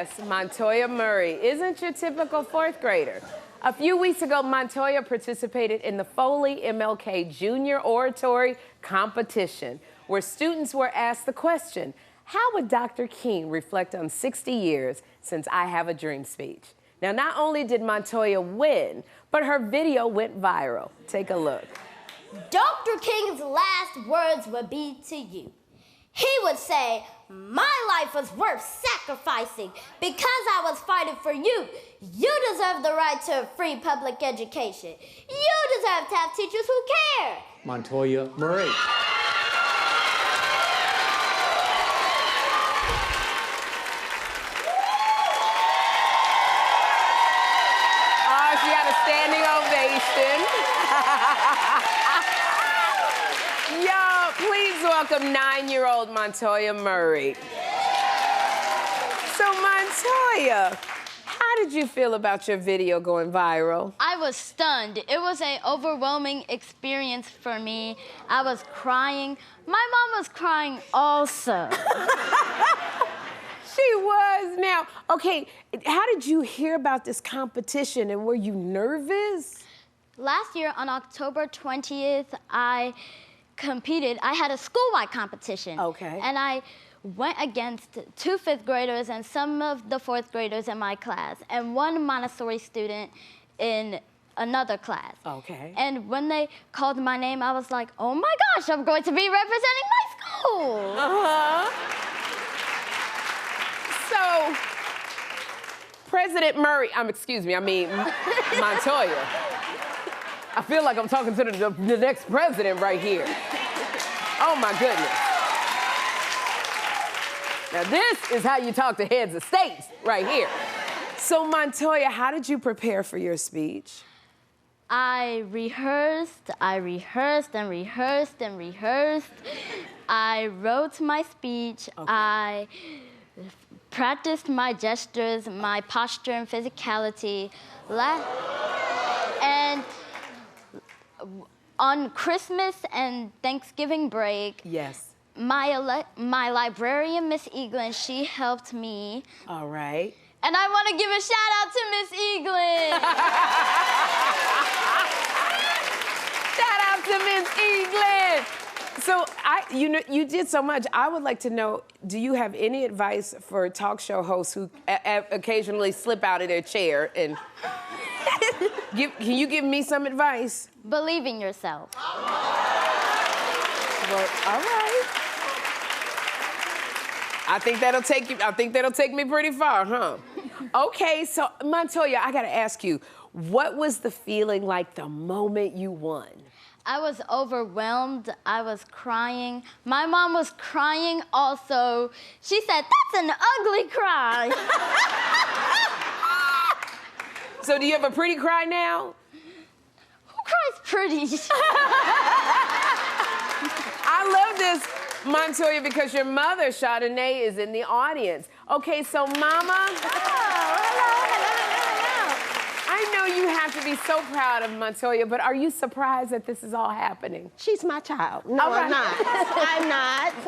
Yes, Montoya Murray isn't your typical fourth grader. A few weeks ago, Montoya participated in the Foley MLK Junior Oratory competition, where students were asked the question, how would Dr. King reflect on 60 years since I Have a Dream speech? Now, not only did Montoya win, but her video went viral. Take a look. Dr. King's last words would be to you. He would say, my life was worth sacrificing because I was fighting for you. You deserve the right to a free public education. You deserve to have teachers who care. Montoya Murray. Oh, she got a standing ovation. Y'all, please welcome 9-year-old Montoya Murray. So, Montoya, how did you feel about your video going viral? I was stunned. It was an overwhelming experience for me. I was crying. My mom was crying also. She was. Now, okay, how did you hear about this competition and were you nervous? Last year on October 20th, I competed. I had a school-wide competition. Okay. And I went against 2 fifth graders and some of the 4th graders in my class and one Montessori student in another class. Okay. And when they called my name, I was like, oh my gosh, I'm going to be representing my school. So, President Murray, Montoya. I feel like I'm talking to the next president right here. Oh my goodness. Now this is how you talk to heads of states right here. So Montoya, how did you prepare for your speech? I rehearsed and rehearsed. I wrote my speech. Okay. I practiced my gestures, my posture and physicality. And on Christmas and Thanksgiving break, Yes. my librarian, Miss Eaglin, she helped me. All right. And I want to give a shout out to Miss Eaglin. Shout out to Miss Eaglin. So you did so much. I would like to know, do you have any advice for talk show hosts who occasionally slip out of their chair and can you give me some advice? Believe in yourself. Well, all right. I think that'll take me pretty far, huh? Okay, so Montoya, I gotta ask you, what was the feeling like the moment you won? I was overwhelmed. I was crying. My mom was crying also. She said, that's an ugly cry. So do you have a pretty cry now? Who cries pretty? I love this, Montoya, because your mother, Chardonnay, is in the audience. Okay, so Mama. Hello. I know you have to be so proud of Montoya, but are you surprised that this is all happening? She's my child. No, All right. I'm not.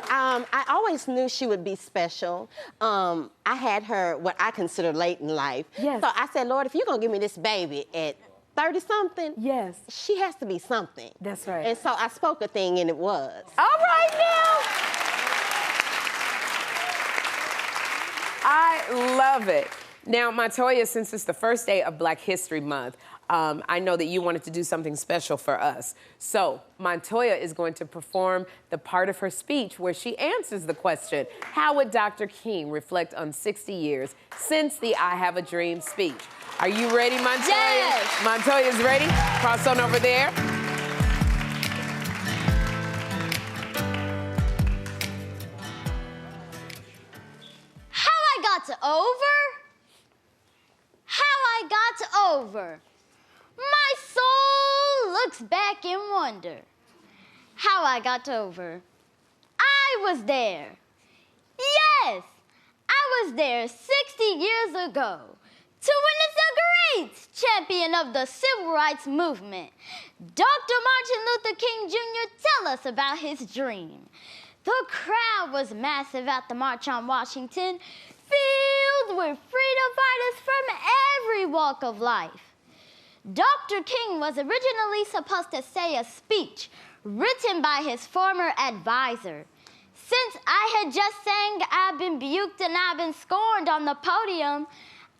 I'm not. I always knew she would be special. I had her what I consider late in life. Yes. So I said, Lord, if you're going to give me this baby at 30-something, Yes. she has to be something. That's right. And so I spoke a thing, and it was. All right now. I love it. Now, Montoya, since it's the first day of Black History Month, I know that you wanted to do something special for us. So, Montoya is going to perform the part of her speech where she answers the question, how would Dr. King reflect on 60 years since the I Have a Dream speech? Are you ready, Montoya? Yes. Montoya's ready? Cross on over there. How I got to over? My soul looks back in wonder. How I got over? I was there. Yes, I was there 60 years ago to witness the great champion of the civil rights movement, Dr. Martin Luther King Jr. tell us about his dream. The crowd was massive at the March on Washington, filled filled with freedom fighters from every walk of life. Dr. King was originally supposed to say a speech written by his former advisor. Since I had just sang I've been buked and I've been scorned on the podium,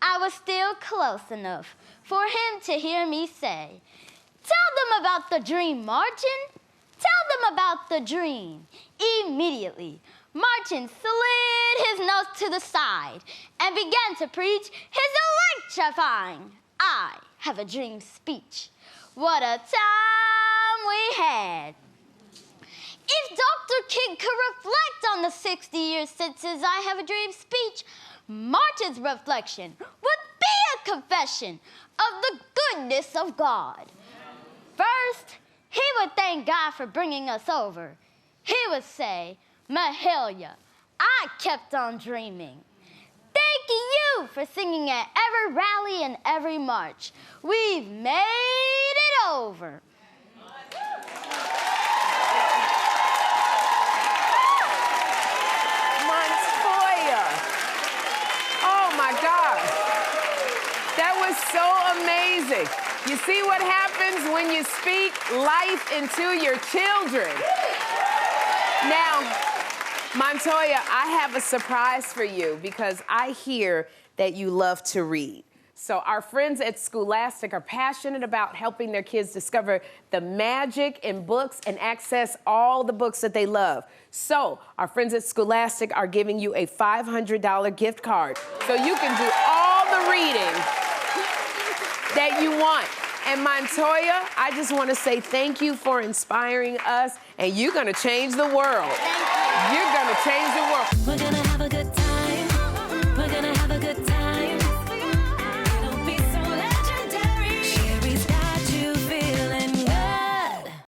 I was still close enough for him to hear me say, "Tell them about the dream, Martin. Tell them about the dream." Immediately, Martin slid his nose to the side and began to preach his electrifying "I have a dream" speech. What a time we had. If Dr. King could reflect on the 60 years since his "I have a dream" speech, Martin's reflection would be a confession of the goodness of God. First, he would thank God for bringing us over. He would say, "Mahalia, I kept on dreaming." Thank you for singing at every rally and every march. We've made it over. Montoya. Oh my God. That was so amazing. You see what happens when you speak life into your children. Now, Montoya, I have a surprise for you because I hear that you love to read. So our friends at Scholastic are passionate about helping their kids discover the magic in books and access all the books that they love. So our friends at Scholastic are giving you a $500 gift card so you can do all the reading that you want. And Montoya, I just want to say thank you for inspiring us, and you're going to change the world. Thank you. You're going to change the world. We're gonna